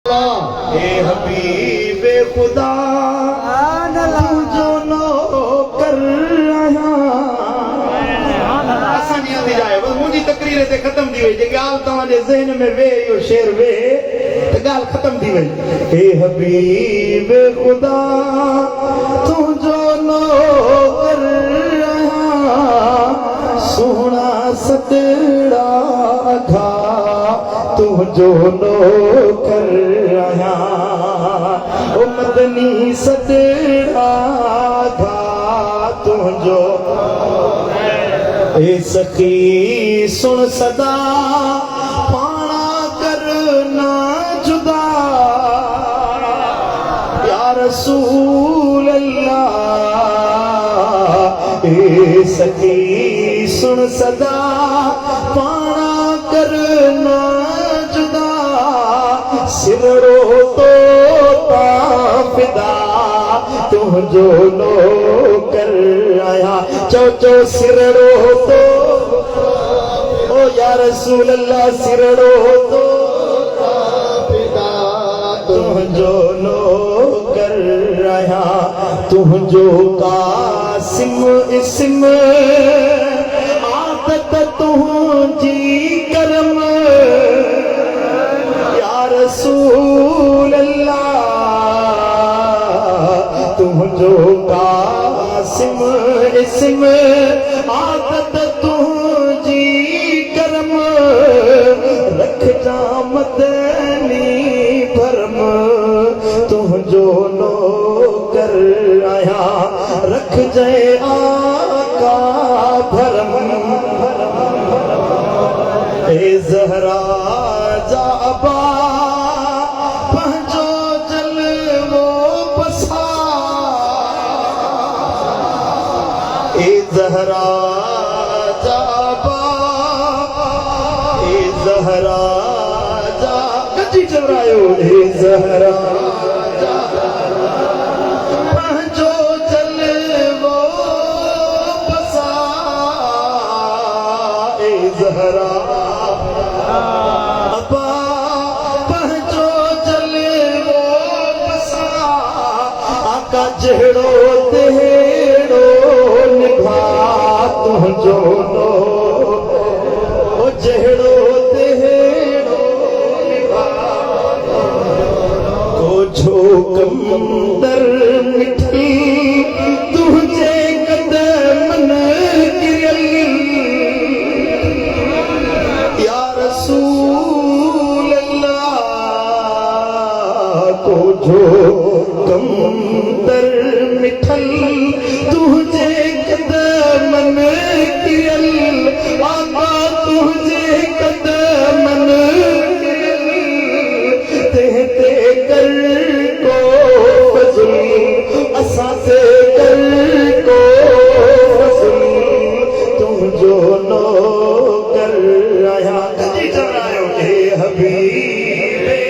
ए हबीबे खुदा तू जो नो कर रहा आसानी आती जाए बस मुझी तकरीर से खत्म थी वही जे गाल तव्हांजे ज़हन में वे यो शेर वे तो गाल खत्म थी वही। ए हबीबे खुदा तू जो नो कर रहा सोना सतड़ा घा तू जो नो कर रहा ओ मदनी सतड़ा घा तू जो ए सखी सुन सदा पाना करना जुदा या रसूल अल्लाह ए सखी सुन सदा पाना करना जुदा सिमरो तो फिदा तुम जो नो कर आया चो सिरड़ो तो ओ या रसूल अल्लाह सिरड़ो तो फिदा तुम जो नो कर आया तुम जो कासिम इस्म आदत तुझी करम या रसूल अल्लाह तुम जो कासिम इस्म आदत तुझी करम रख जा मदनी भरम तुम जो नो कर आया रख जाए आका भरम ए ज़हरा जाबा पंहिंजो जलवो बसा ए ज़हरा जाबा ए ज़हरा जा कची चवरायो ए ज़हरा पंहिंजो जलवो बसा ए ज़हरा जड़ो तेड़ो निभा तुम जो नो ओ जड़ो तेड़ो निभा को जो कमंदर मिठी तुझे कदमन गिरल या रसूल अल्लाह को जो कमंदर मिठल तुझे कदमन गिरल आका तुझे कदमन गिरल ते कर को फज़ल असा से कर को फज़ल तुम जो नो कर आया कजी चढ़ायो ए हबीबे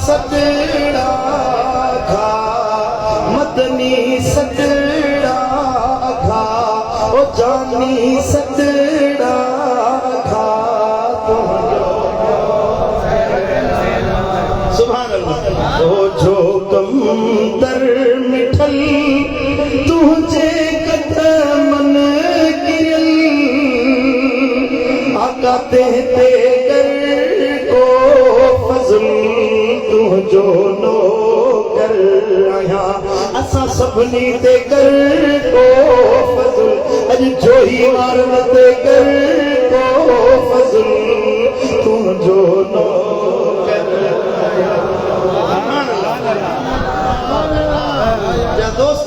सतड़ा घा मदनी सतड़ा घा ओ जानी सतड़ा घा सुभान अल्लाह ओ जो कमंदर मिठल तुझे कदमन गिरल आका ते कर को फज़ल जो नो कर आया असा सभनी ते कर को फज़ल अज जो ही मारन ते कर को